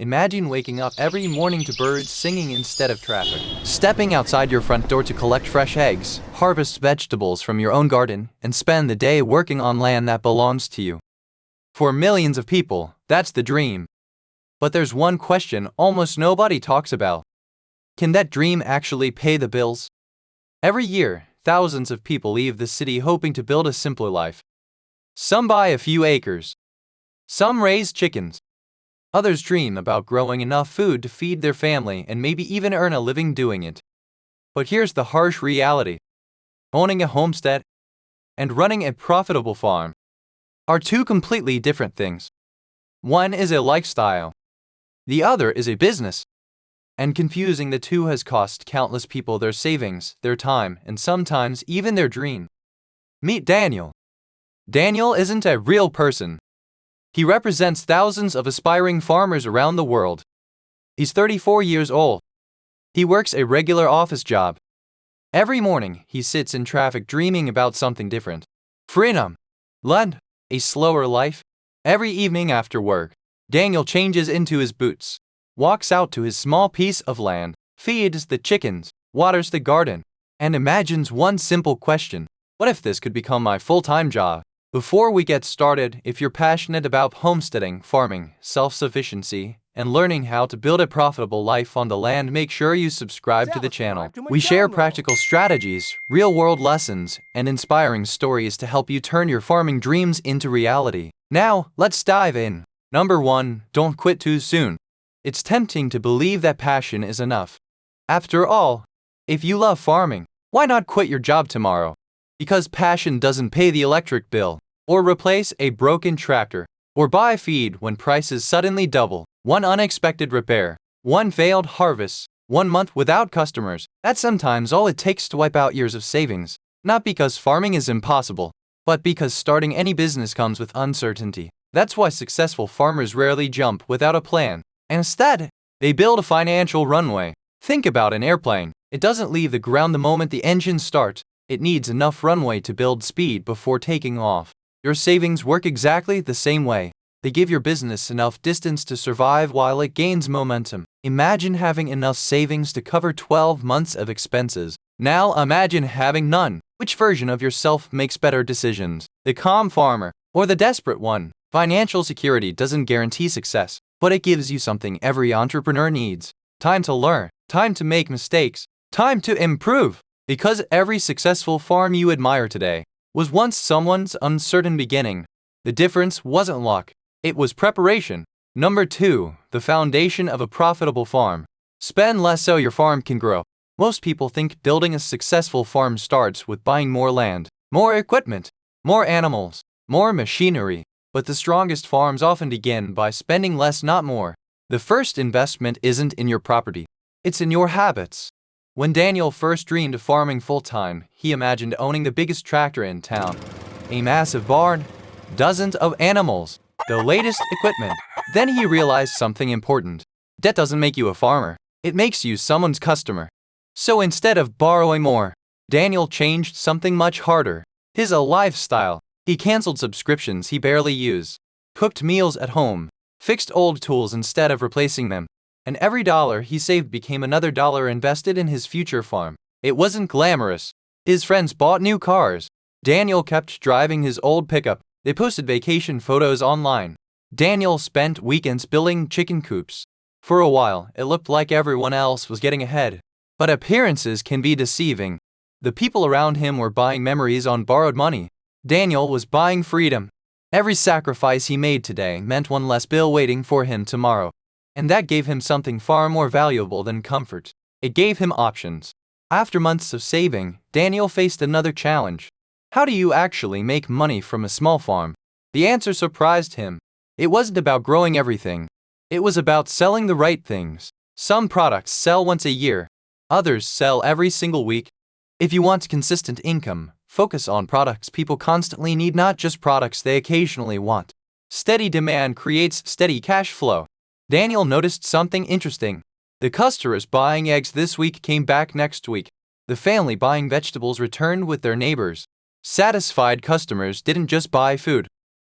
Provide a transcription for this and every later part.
Imagine waking up every morning to birds singing instead of traffic. Stepping outside your front door to collect fresh eggs, harvest vegetables from your own garden, and spend the day working on land that belongs to you. For millions of people, that's the dream. But there's one question almost nobody talks about. Can that dream actually pay the bills? Every year, thousands of people leave the city hoping to build a simpler life. Some buy a few acres. Some raise chickens. Others dream about growing enough food to feed their family and maybe even earn a living doing it. But here's the harsh reality. Owning a homestead and running a profitable farm are two completely different things. One is a lifestyle. The other is a business. And confusing the two has cost countless people their savings, their time, and sometimes even their dream. Meet Daniel. Daniel isn't a real person. He represents thousands of aspiring farmers around the world. He's 34 years old. He works a regular office job. Every morning, he sits in traffic dreaming about something different. Freedom. Land. A slower life. Every evening after work, Daniel changes into his boots, walks out to his small piece of land, feeds the chickens, waters the garden, and imagines one simple question: what if this could become my full-time job? Before we get started, if you're passionate about homesteading, farming, self-sufficiency, and learning how to build a profitable life on the land, make sure you subscribe to the channel. We share practical strategies, real-world lessons, and inspiring stories to help you turn your farming dreams into reality. Now, let's dive in. Number 1. Don't quit too soon. It's tempting to believe that passion is enough. After all, if you love farming, why not quit your job tomorrow? Because passion doesn't pay the electric bill, or replace a broken tractor, or buy feed when prices suddenly double. One unexpected repair, one failed harvest, 1 month without customers. That's sometimes all it takes to wipe out years of savings. Not because farming is impossible, but because starting any business comes with uncertainty. That's why successful farmers rarely jump without a plan. Instead, they build a financial runway. Think about an airplane. It doesn't leave the ground the moment the engines start. It needs enough runway to build speed before taking off. Your savings work exactly the same way. They give your business enough distance to survive while it gains momentum. Imagine having enough savings to cover 12 months of expenses. Now imagine having none. Which version of yourself makes better decisions? The calm farmer or the desperate one? Financial security doesn't guarantee success, but it gives you something every entrepreneur needs. Time to learn, time to make mistakes, time to improve. Because every successful farm you admire today was once someone's uncertain beginning. The difference wasn't luck, it was preparation. Number 2. The foundation of a profitable farm. Spend less so your farm can grow. Most people think building a successful farm starts with buying more land, more equipment, more animals, more machinery. But the strongest farms often begin by spending less, not more. The first investment isn't in your property, it's in your habits. When Daniel first dreamed of farming full-time, he imagined owning the biggest tractor in town, a massive barn, dozens of animals, the latest equipment. Then he realized something important. Debt doesn't make you a farmer, it makes you someone's customer. So instead of borrowing more, Daniel changed something much harder: his lifestyle. He canceled subscriptions he barely used, cooked meals at home, fixed old tools instead of replacing them, and every dollar he saved became another dollar invested in his future farm. It wasn't glamorous. His friends bought new cars. Daniel kept driving his old pickup. They posted vacation photos online. Daniel spent weekends building chicken coops. For a while, it looked like everyone else was getting ahead. But appearances can be deceiving. The people around him were buying memories on borrowed money. Daniel was buying freedom. Every sacrifice he made today meant one less bill waiting for him tomorrow. And that gave him something far more valuable than comfort. It gave him options. After months of saving, Daniel faced another challenge. How do you actually make money from a small farm? The answer surprised him. It wasn't about growing everything. It was about selling the right things. Some products sell once a year. Others sell every single week. If you want consistent income, focus on products people constantly need, not just products they occasionally want. Steady demand creates steady cash flow. Daniel noticed something interesting. The customers buying eggs this week came back next week. The family buying vegetables returned with their neighbors. Satisfied customers didn't just buy food.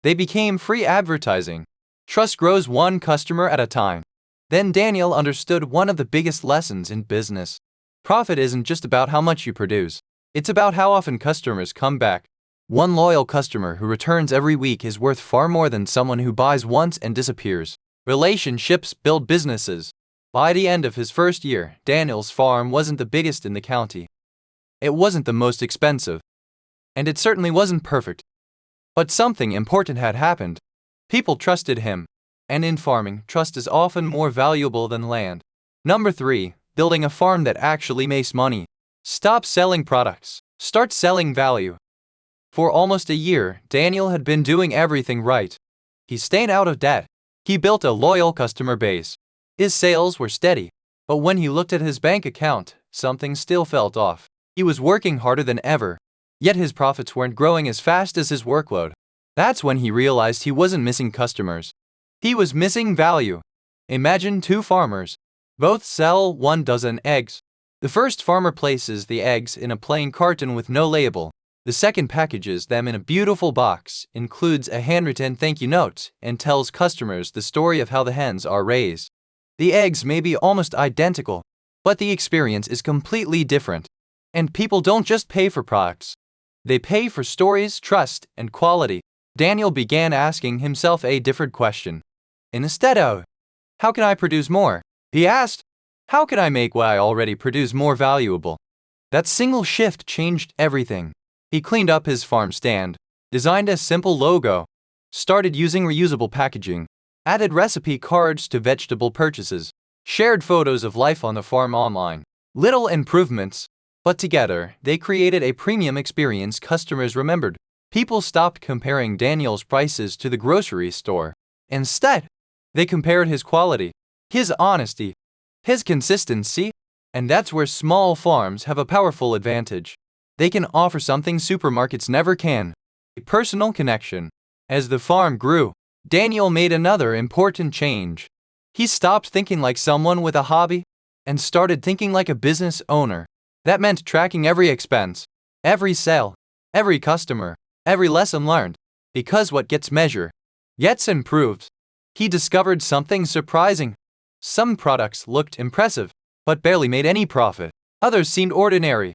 They became free advertising. Trust grows one customer at a time. Then Daniel understood one of the biggest lessons in business. Profit isn't just about how much you produce. It's about how often customers come back. One loyal customer who returns every week is worth far more than someone who buys once and disappears. Relationships build businesses. By the end of his first year, Daniel's farm wasn't the biggest in the county. It wasn't the most expensive. And it certainly wasn't perfect. But something important had happened. People trusted him. And in farming, trust is often more valuable than land. Number 3. Building a farm that actually makes money. Stop selling products. Start selling value. For almost a year, Daniel had been doing everything right. He stayed out of debt. He built a loyal customer base. His sales were steady. But when he looked at his bank account, something still felt off. He was working harder than ever. Yet his profits weren't growing as fast as his workload. That's when he realized he wasn't missing customers. He was missing value. Imagine two farmers. Both sell 12 eggs. The first farmer places the eggs in a plain carton with no label. The second packages them in a beautiful box, includes a handwritten thank you note, and tells customers the story of how the hens are raised. The eggs may be almost identical, but the experience is completely different. And people don't just pay for products. They pay for stories, trust, and quality. Daniel began asking himself a different question. Instead of, how can I produce more? He asked, how can I make what I already produce more valuable? That single shift changed everything. He cleaned up his farm stand, designed a simple logo, started using reusable packaging, added recipe cards to vegetable purchases, shared photos of life on the farm online. Little improvements, but together they created a premium experience customers remembered. People stopped comparing Daniel's prices to the grocery store. Instead, they compared his quality, his honesty, his consistency, and that's where small farms have a powerful advantage. They can offer something supermarkets never can, a personal connection. As the farm grew, Daniel made another important change. He stopped thinking like someone with a hobby and started thinking like a business owner. That meant tracking every expense, every sale, every customer, every lesson learned, because what gets measured gets improved. He discovered something surprising. Some products looked impressive, but barely made any profit. Others seemed ordinary,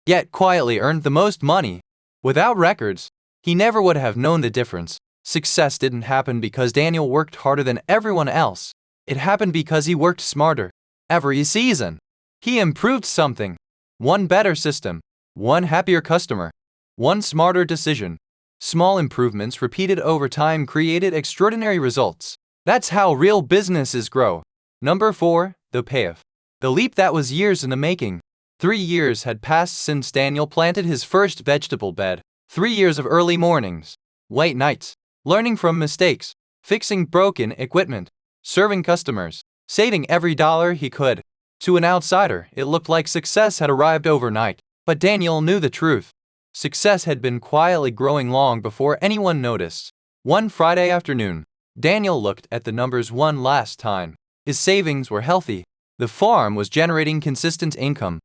yet quietly earned the most money. Without records, he never would have known the difference. Success didn't happen because Daniel worked harder than everyone else. It happened because he worked smarter. Every season, he improved something. One better system, one happier customer, one smarter decision. Small improvements repeated over time created extraordinary results. That's how real businesses grow. Number 4, the payoff. The leap that was years in the making. 3 years had passed since Daniel planted his first vegetable bed. 3 years of early mornings, late nights, learning from mistakes, fixing broken equipment, serving customers, saving every dollar he could. To an outsider, it looked like success had arrived overnight. But Daniel knew the truth. Success had been quietly growing long before anyone noticed. One Friday afternoon, Daniel looked at the numbers one last time. His savings were healthy. The farm was generating consistent income.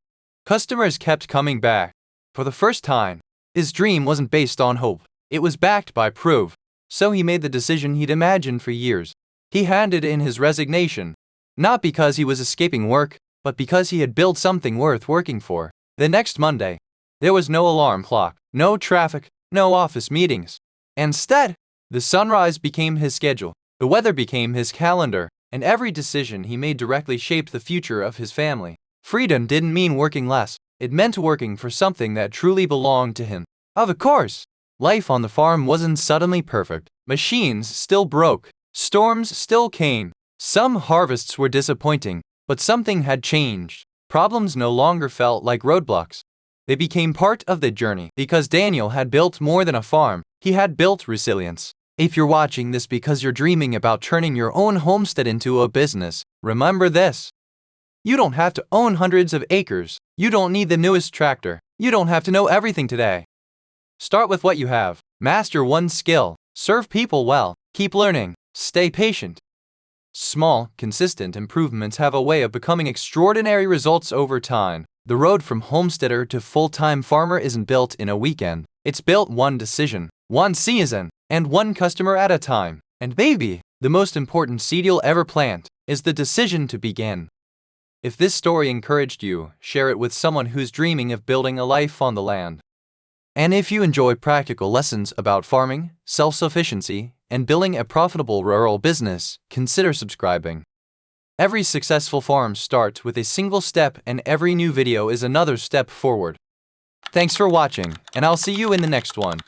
Customers kept coming back. For the first time, his dream wasn't based on hope. It was backed by proof. So he made the decision he'd imagined for years. He handed in his resignation. Not because he was escaping work, but because he had built something worth working for. The next Monday, there was no alarm clock, no traffic, no office meetings. Instead, the sunrise became his schedule, the weather became his calendar, and every decision he made directly shaped the future of his family. Freedom didn't mean working less, it meant working for something that truly belonged to him. Of course, life on the farm wasn't suddenly perfect. Machines still broke, storms still came. Some harvests were disappointing, but something had changed. Problems no longer felt like roadblocks. They became part of the journey. Because Daniel had built more than a farm, he had built resilience. If you're watching this because you're dreaming about turning your own homestead into a business, remember this. You don't have to own hundreds of acres. You don't need the newest tractor. You don't have to know everything today. Start with what you have. Master one skill. Serve people well. Keep learning. Stay patient. Small, consistent improvements have a way of becoming extraordinary results over time. The road from homesteader to full-time farmer isn't built in a weekend. It's built one decision, one season, and one customer at a time. And maybe, the most important seed you'll ever plant is the decision to begin. If this story encouraged you, share it with someone who's dreaming of building a life on the land. And if you enjoy practical lessons about farming, self-sufficiency, and building a profitable rural business, consider subscribing. Every successful farm starts with a single step, and every new video is another step forward. Thanks for watching, and I'll see you in the next one.